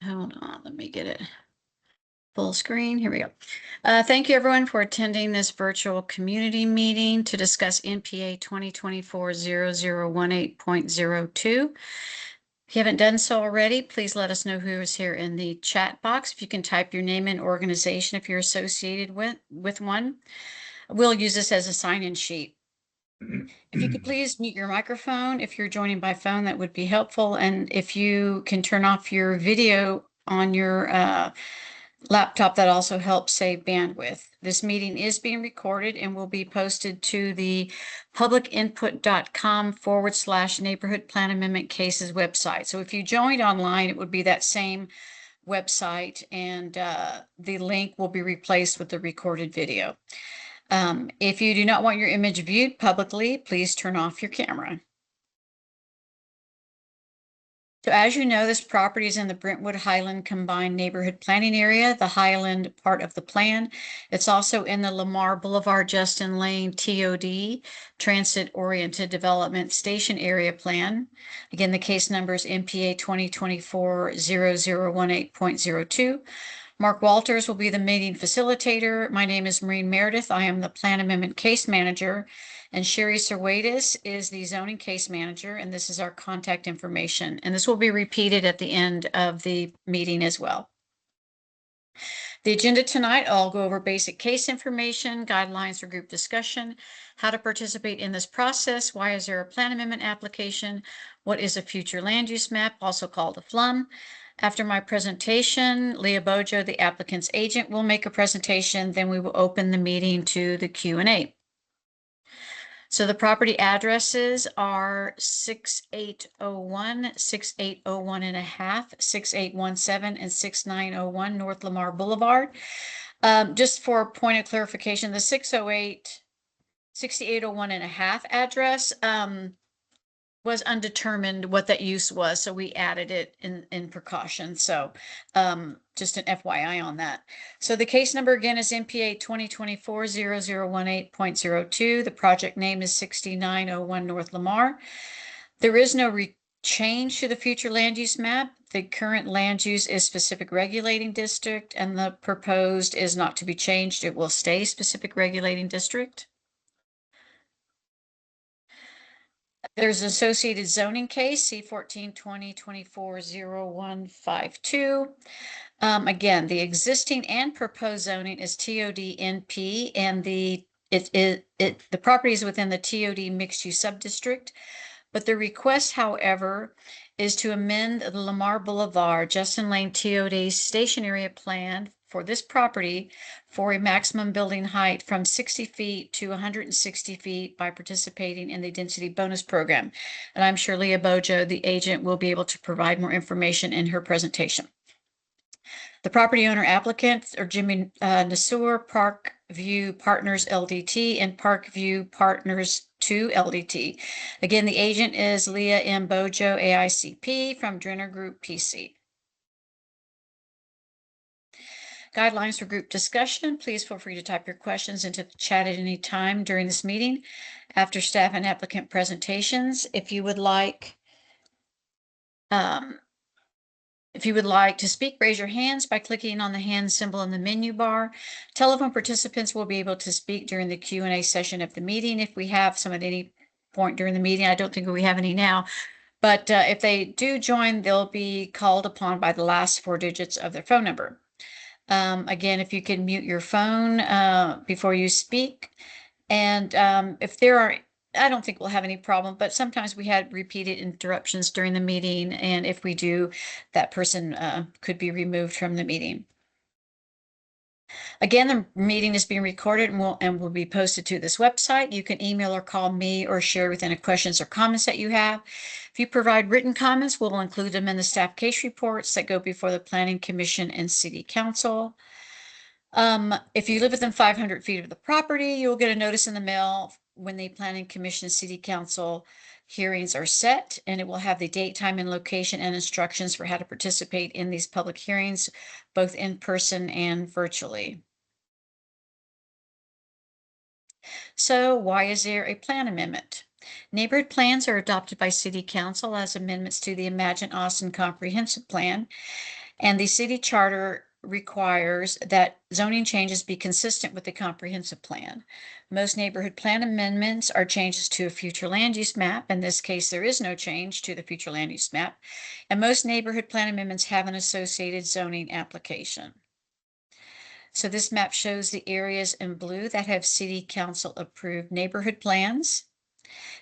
Hold on, let me get it full screen. Here we go. Thank you everyone for attending this virtual community meeting to discuss NPA 2024-0018.02. If you haven't done so already, please let us know who is here in the chat box. If you can type your name and organization if you're associated with one. We'll use this as a sign-in sheet. If you could please mute your microphone if you're joining by phone, that would be helpful. And if you can turn off your video on your laptop, that also helps save bandwidth. This meeting is being recorded and will be posted to the publicinput.com/neighborhood plan amendment cases website. So if you joined online, it would be that same website, and the link will be replaced with the recorded video. If you do not want your image viewed publicly, please turn off your camera. So as you know, this property is in the Brentwood Highland Combined Neighborhood Planning Area, the Highland part of the plan. It's also in the Lamar Boulevard Justin Lane TOD, Transit Oriented Development Station Area Plan. Again, the case number is NPA 2024-0018.02. Mark Walters will be the meeting facilitator. My name is Maureen Meredith. I am the Plan Amendment Case Manager. And Sherry Serwatis is the zoning case manager, and this is our contact information. And this will be repeated at the end of the meeting as well. The agenda tonight, I'll go over basic case information, guidelines for group discussion, how to participate in this process, why is there a plan amendment application, what is a future land use map, also called a FLUM. After my presentation, Leah Bojo, the applicant's agent, will make a presentation. Then we will open the meeting to the Q&A. So the property addresses are 6801, 6801 and a half, 6817, and 6901 North Lamar Boulevard. Just for a point of clarification, the 6801 and a half address was undetermined what that use was, so we added it in precaution. So just an FYI on that. So the case number again is NPA 2024-0018.02. The project name is 6901 North Lamar. There is no change to the future land use map. The current land use is specific regulating district, and the proposed is not to be changed. It will stay specific regulating district. There's an associated zoning case, C14-2024-0152. Again, the existing and proposed zoning is TOD NP, and the property is within the TOD mixed-use subdistrict. But the request, however, is to amend the Lamar Boulevard Justin Lane TOD station area plan for this property for a maximum building height from 60 feet to 160 feet by participating in the density bonus program. And I'm sure Leah Bojo, the agent, will be able to provide more information in her presentation. The property owner applicants are Jimmy Nasur, Parkview Partners LDT, and Parkview Partners 2 LDT. Again, the agent is Leah M. Bojo, AICP from Drenner Group PC. Guidelines for group discussion. Please feel free to type your questions into the chat at any time during this meeting after staff and applicant presentations. If you would like to speak, raise your hands by clicking on the hand symbol in the menu bar. Telephone participants will be able to speak during the Q&A session of the meeting if we have some at any point during the meeting. I don't think we have any now, but if they do join, they'll be called upon by the last 4 digits of their phone number. Again, if you can mute your phone before you speak. And if there are, I don't think we'll have any problem, but sometimes we had repeated interruptions during the meeting. And if we do, that person could be removed from the meeting. Again, the meeting is being recorded and will be posted to this website. You can email or call me or share with any questions or comments that you have. If you provide written comments, we'll include them in the staff case reports that go before the Planning Commission and City Council. If you live within 500 feet of the property, you'll get a notice in the mail when the Planning Commission and City Council hearings are set, and it will have the date, time, and location and instructions for how to participate in these public hearings, both in person and virtually. So why is there a plan amendment? Neighborhood plans are adopted by City Council as amendments to the Imagine Austin Comprehensive Plan. And the city charter requires that zoning changes be consistent with the comprehensive plan. Most neighborhood plan amendments are changes to a future land use map. In this case, there is no change to the future land use map. And most neighborhood plan amendments have an associated zoning application. So this map shows the areas in blue that have city council approved neighborhood plans.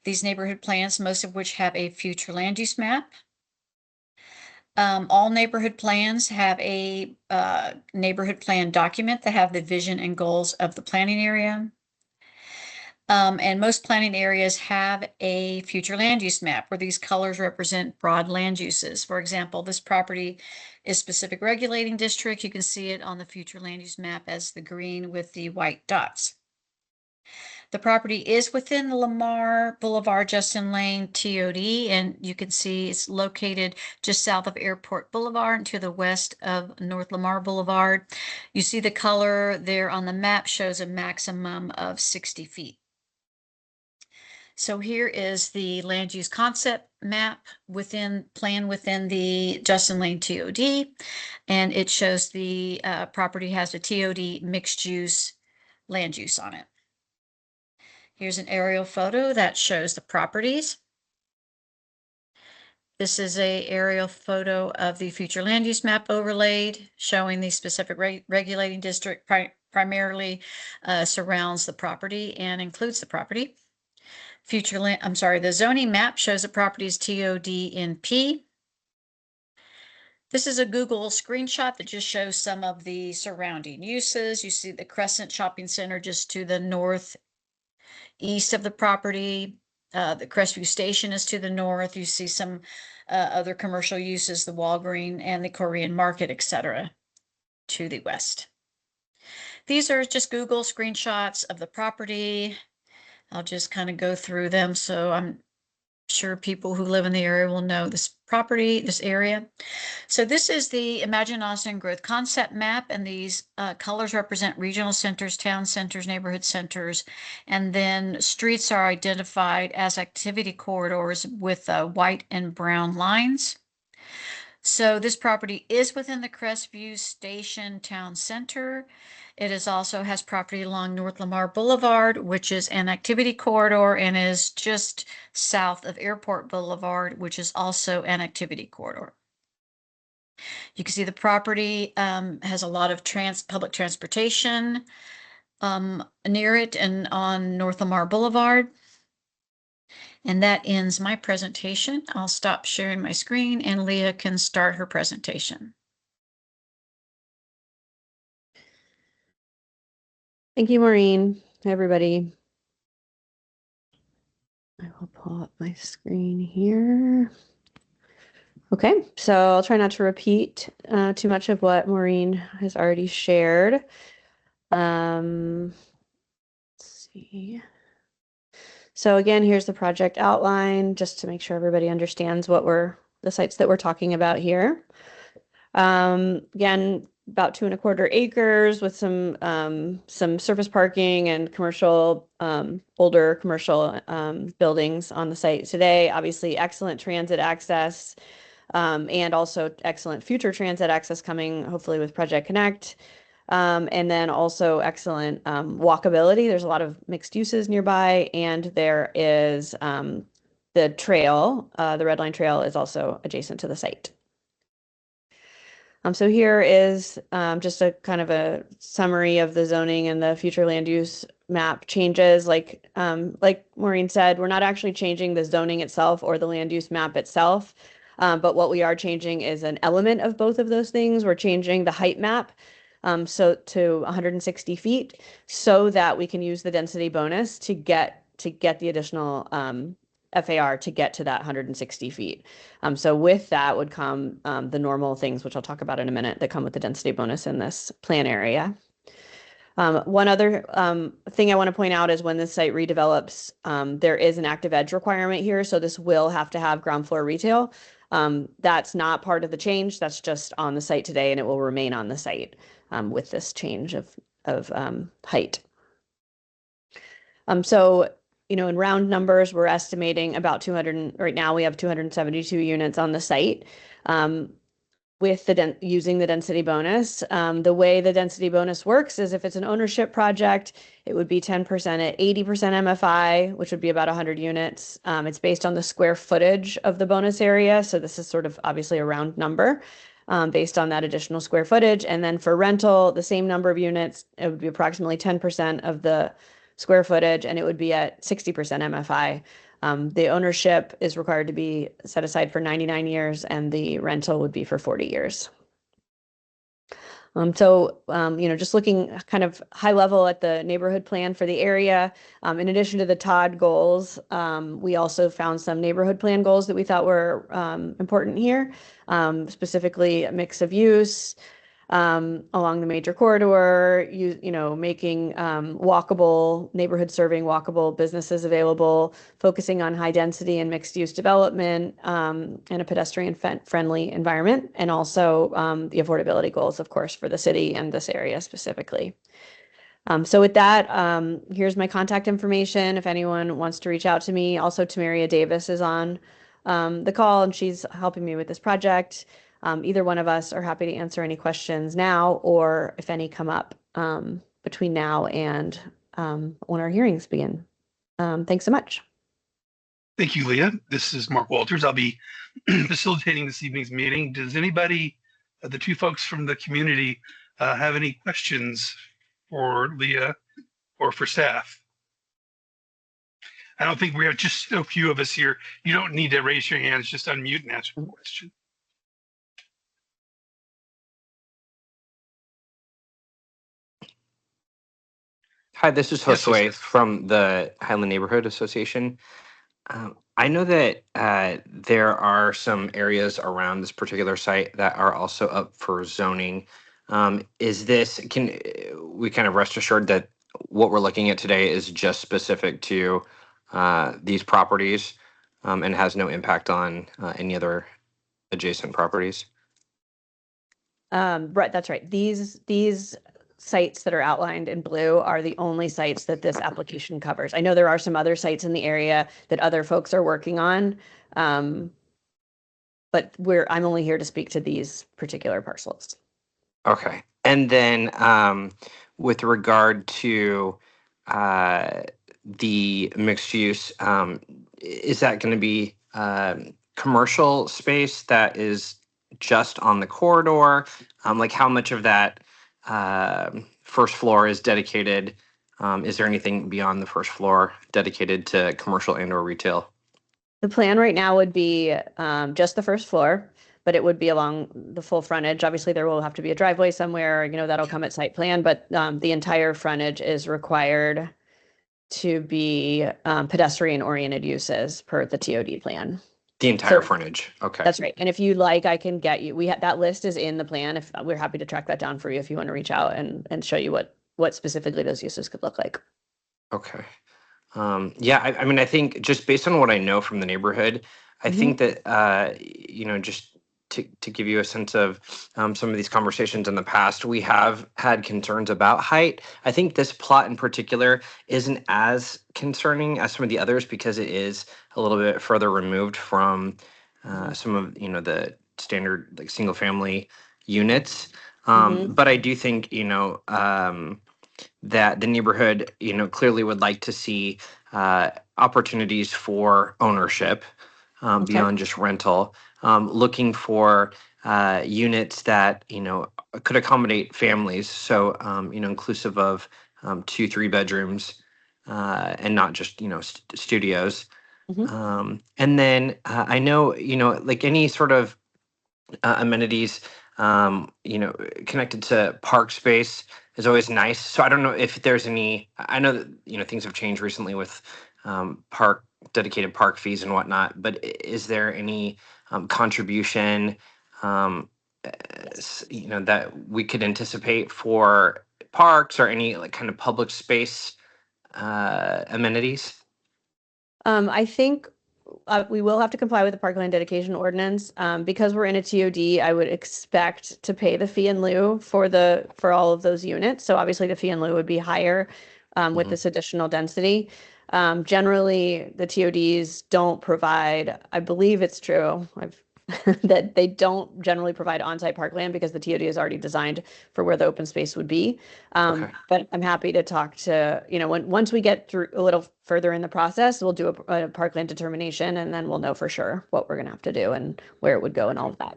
These neighborhood plans, most of which have a future land use map. All neighborhood plans have a neighborhood plan document that have the vision and goals of the planning area. And most planning areas have a future land use map where these colors represent broad land uses. For example, this property is specific regulating district. You can see it on the future land use map as the green with the white dots. The property is within the Lamar Boulevard Justin Lane TOD, and you can see it's located just south of Airport Boulevard and to the west of North Lamar Boulevard. You see the color there on the map shows a maximum of 60 feet. So here is the land use concept map within the Justin Lane TOD, and it shows the property has a TOD mixed use land use on it. Here's an aerial photo that shows the properties. This is an aerial photo of the future land use map overlaid, showing the specific regulating district primarily surrounds the property and includes the property. The zoning map shows the property's TOD NP. This is a Google screenshot that just shows some of the surrounding uses. You see the Crescent Shopping Center just to the northeast of the property. The Crestview Station is to the north. You see some other commercial uses, the Walgreen and the Korean Market, etc., to the west. These are just Google screenshots of the property. I'll just kind of go through them, so I'm sure people who live in the area will know this property, this area. So this is the Imagine Austin Growth Concept Map, and these colors represent regional centers, town centers, neighborhood centers, and then streets are identified as activity corridors with white and brown lines. So this property is within the Crestview Station Town Center. It is also has property along North Lamar Boulevard, which is an activity corridor and is just south of Airport Boulevard, which is also an activity corridor. You can see the property has a lot of public transportation near it and on North Lamar Boulevard. And that ends my presentation. I'll stop sharing my screen and Leah can start her presentation. Thank you, Maureen. Hi, everybody. I will pull up my screen here. Okay, so I'll try not to repeat too much of what Maureen has already shared. Let's see. So again, here's the project outline, just to make sure everybody understands what the sites that we're talking about here. Again, about 2¼ acres with some surface parking and commercial, older commercial buildings on the site today. Obviously, excellent transit access, and also excellent future transit access coming hopefully with Project Connect. And then also excellent walkability. There's a lot of mixed uses nearby, and there is the trail, the Red Line Trail is also adjacent to the site. So here is just a kind of a summary of the zoning and the future land use map changes. Like Maureen said, we're not actually changing the zoning itself or the land use map itself, but what we are changing is an element of both of those things. We're changing the height map so to 160 feet so that we can use the density bonus to get the additional FAR to get to that 160 feet. So with that would come the normal things, which I'll talk about in a minute, that come with the density bonus in this plan area. One other thing I want to point out is when this site redevelops, there is an active edge requirement here. So this will have to have ground floor retail. That's not part of the change. That's just on the site today, and it will remain on the site with this change of height. So, you know, in round numbers, we're estimating about 200, right now we have 272 units on the site. with using the density bonus. The way the density bonus works is if it's an ownership project, it would be 10% at 80% MFI, which would be about 100 units. It's based on the square footage of the bonus area. So this is sort of obviously a round number based on that additional square footage. And then for rental, the same number of units, it would be approximately 10% of the square footage, and it would be at 60% MFI. The ownership is required to be set aside for 99 years, and the rental would be for 40 years. Just looking kind of high level at the neighborhood plan for the area, in addition to the TOD goals, we also found some neighborhood plan goals that we thought were important here, specifically a mix of use, along the major corridor, making walkable neighborhood serving walkable businesses available, focusing on high density and mixed use development, and a pedestrian friendly environment, and also the affordability goals, of course, for the city and this area specifically. So with that, here's my contact information if anyone wants to reach out to me. Also, Tamaria Davis is on the call, and she's helping me with this project. Either one of us are happy to answer any questions now, or if any come up between now and when our hearings begin. Thanks so much. Thank you, Leah. This is Mark Walters. I'll be facilitating this evening's meeting. Does anybody, the two folks from the community, have any questions for Leah or for staff? I don't think we have just so few of us here. You don't need to raise your hands, just unmute and ask a question. Hi, this is Yes, Josue yes. from the Highland Neighborhood Association. I know that there are some areas around this particular site that are also up for zoning. Can we kind of rest assured that what we're looking at today is just specific to these properties and has no impact on any other adjacent properties? Right, that's right. These sites that are outlined in blue are the only sites that this application covers. I know there are some other sites in the area that other folks are working on, but I'm only here to speak to these particular parcels. Okay. And then with regard to the mixed use, is that going to be commercial space that is just on the corridor? Like how much of that first floor is dedicated? Is there anything beyond the first floor dedicated to commercial and or retail? The plan right now would be just the first floor, but it would be along the full frontage. Obviously, there will have to be a driveway somewhere, that'll come at site plan, but the entire frontage is required to be pedestrian-oriented uses per the TOD plan. The entire frontage. Okay. That's right. And if you like, I can get you, that list is in the plan. If we're happy to track that down for you if you want to reach out and show you what specifically those uses could look like. Okay. Yeah, I mean, I think just based on what I know from the neighborhood, I think that, just to give you a sense of some of these conversations in the past, we have had concerns about height. I think this plot in particular isn't as concerning as some of the others because it is a little bit further removed from some of, the standard like single family units. But I do think, that the neighborhood, clearly would like to see opportunities for ownership beyond just rental, looking for units that, could accommodate families. So, inclusive of 2-3 bedrooms and not just, studios. And then I know, like any sort of amenities, connected to park space is always nice. So I don't know if there's any, I know that, things have changed recently with dedicated park fees and whatnot, but is there any contribution, that we could anticipate for parks or any like kind of public space amenities? I think we will have to comply with the parkland dedication ordinance. Because we're in a TOD, I would expect to pay the fee in lieu for all of those units. So obviously the fee in lieu would be higher with this additional density. Generally, the TODs don't provide, I believe it's true, I've that they don't generally provide on-site parkland because the TOD is already designed for where the open space would be. Okay. But I'm happy to talk to, once we get through a little further in the process, we'll do a parkland determination, and then we'll know for sure what we're going to have to do and where it would go and all of that.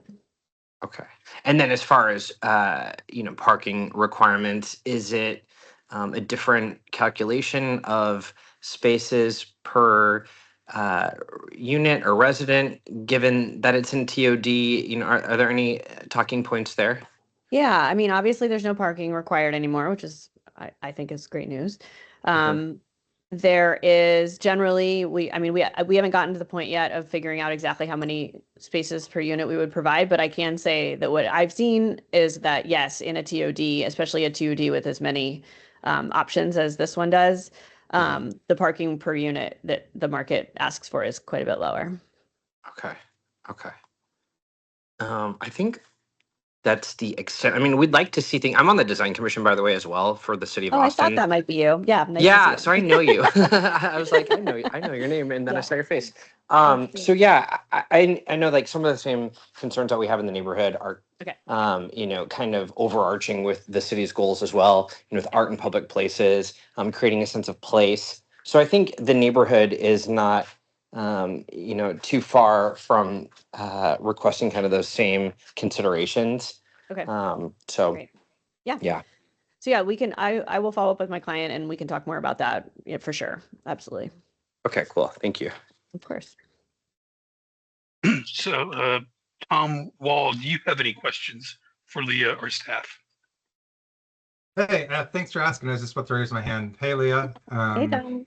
Okay. And then as far as, parking requirements, is it a different calculation of spaces per unit or resident, given that it's in TOD? Are there any talking points there? Yeah, I mean, obviously there's no parking required anymore, which is, I think is great news. There is generally, we haven't gotten to the point yet of figuring out exactly how many spaces per unit we would provide, but I can say that what I've seen is that yes, in a TOD, especially a TOD with as many options as this one does, the parking per unit that the market asks for is quite a bit lower. Okay. I think that's the extent. I mean, we'd like to see things. I'm on the design commission, by the way, as well, for the city of Oh, Austin. I thought that might be you. Yeah, nice Yeah, to see so I know you. I was like, I know your name, and then I Yeah. saw your face. Thanks. So yeah, I know like some of the same concerns that we have in the neighborhood are, Okay. kind of overarching with the city's goals as well. With art in public places, creating a sense of place. So I think the neighborhood is not, too far from requesting kind of those same considerations. Okay. So Great. Yeah. yeah. So yeah, we can, I will follow up with my client and we can talk more about that. Yeah, for sure. Absolutely. Okay, cool. Thank you. Of course. So, Tom Wall, do you have any questions for Leah or staff? Hey, thanks for asking. I was just about to raise my hand. Hey, Leah. Hey, Tom.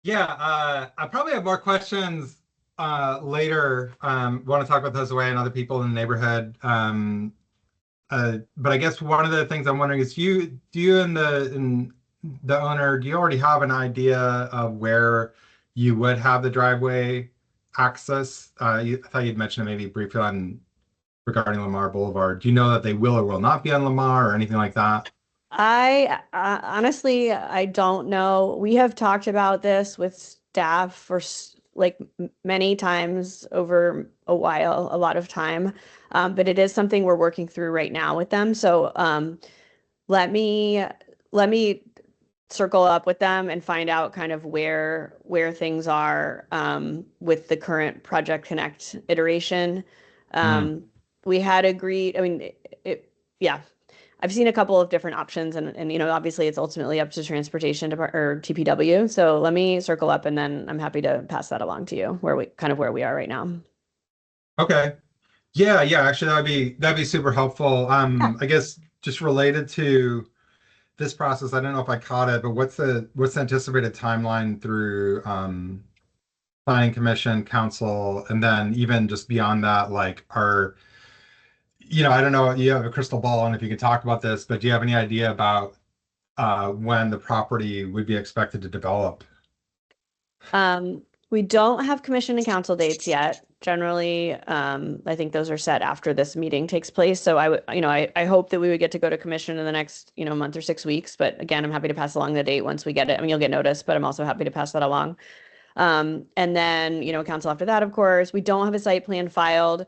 I probably have more questions later. Want to talk about those away and other people in the neighborhood. But I guess one of the things I'm wondering is, do you and the owner, do you already have an idea of where you would have the driveway access? I thought you'd mentioned it maybe briefly regarding Lamar Boulevard. Do you know that they will or will not be on Lamar or anything like that? I honestly, I don't know. We have talked about this with staff for like many times over a lot of time. But it is something we're working through right now with them. So let me circle up with them and find out kind of where things are with the current Project Connect iteration. We had agreed, I mean, I've seen a couple of different options and obviously it's ultimately up to transportation or TPW. So let me circle up and then I'm happy to pass that along to you where we are right now. Okay. Yeah, actually that'd be super helpful. I guess just related to this process, I don't know if I caught it, but what's the anticipated timeline through planning commission, council, and then even just beyond that, like I don't know, you have a crystal ball and if you could talk about this, but do you have any idea about when the property would be expected to develop? We don't have commission and council dates yet. Generally, I think those are set after this meeting takes place. So I hope that we would get to go to commission in the next, month or 6 weeks. But again, I'm happy to pass along the date once we get it. I mean, you'll get notice, but I'm also happy to pass that along. And then, council after that, of course. We don't have a site plan filed.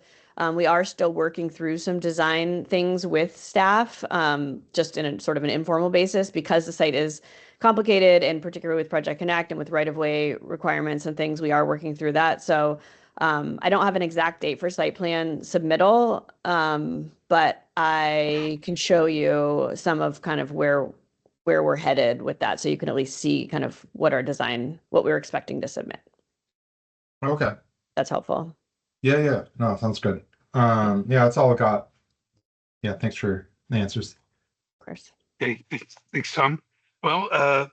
We are still working through some design things with staff, just in a sort of an informal basis because the site is complicated, and particularly with Project Connect and with right-of-way requirements and things, we are working through that. So I don't have an exact date for site plan submittal, but I can show you some of kind of where we're headed with that. So you can at least see kind of what we're expecting to submit. Okay. That's helpful. Yeah. No, sounds good. Yeah, that's all I got. Yeah, thanks for the answers. Of course. Okay, thanks, Tom. Well,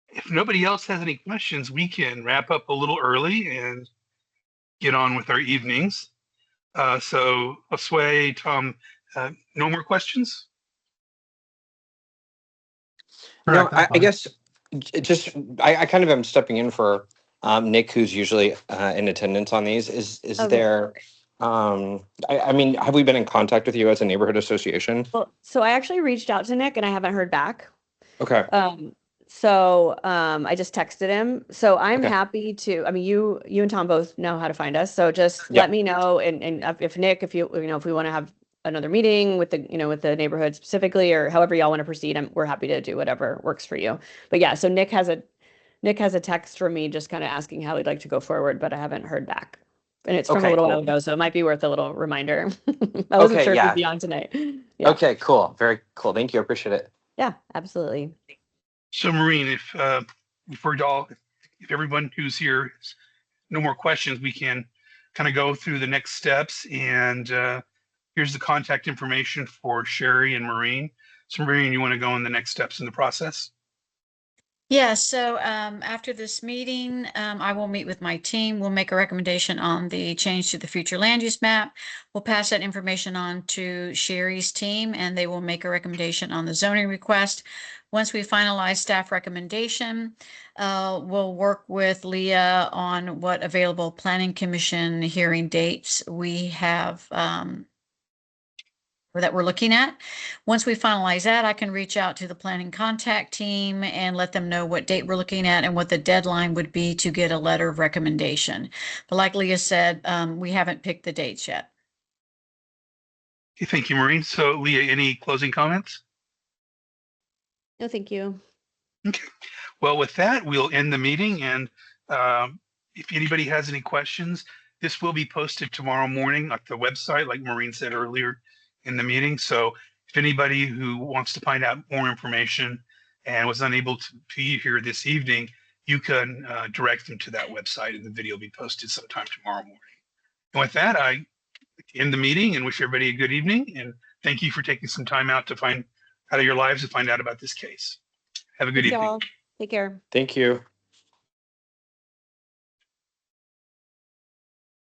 if nobody else has any questions, we can wrap up a little early and get on with our evenings. So, Josue, Tom, no more questions? No, Correct, I guess just I kind of am stepping in for Nick, who's usually in attendance on these. Is Okay. there? I mean, have we been in contact with you as a neighborhood association? Well, so I actually reached out to Nick and I haven't heard back. Okay. So I just texted him. So I'm Okay. happy to, I mean, you and Tom both know how to find us. So just Yeah. let me know. And if Nick, if you know, if we want to have another meeting with the, with the neighborhood specifically, or however y'all want to proceed, we're happy to do whatever works for you. But yeah, so Nick has a text from me just kind of asking how he'd like to go forward, but I haven't heard back. And it's from a Okay, little cool. while ago, so it might be worth a little reminder. I wasn't Okay, sure if yeah. you'd be on tonight. Yeah. Okay, cool. Very cool. Thank you. I appreciate it. Yeah, absolutely. So Maureen, if everyone who's here has no more questions, we can kind of go through the next steps. And here's the contact information for Sherry and Maureen. So Maureen, you want to go in the next steps in the process? Yeah, so after this meeting, I will meet with my team. We'll make a recommendation on the change to the future land use map. We'll pass that information on to Sherry's team, and they will make a recommendation on the zoning request. Once we finalize staff recommendation, we'll work with Leah on what available planning commission hearing dates we have that we're looking at. Once we finalize that, I can reach out to the planning contact team and let them know what date we're looking at and what the deadline would be to get a letter of recommendation. But like Leah said, we haven't picked the dates yet. Okay, thank you, Maureen. So Leah, any closing comments? No, thank you. Okay. Well, with that, we'll end the meeting. And if anybody has any questions, this will be posted tomorrow morning at the website, like Maureen said earlier in the meeting. So if anybody who wants to find out more information and was unable to be here this evening, you can direct them to that website, and the video will be posted sometime tomorrow morning. And with that, I end the meeting and wish everybody a good evening. And thank you for taking some time out of your lives to find out about this case. Have a good Thanks, evening. y'all. Take care. Thank you.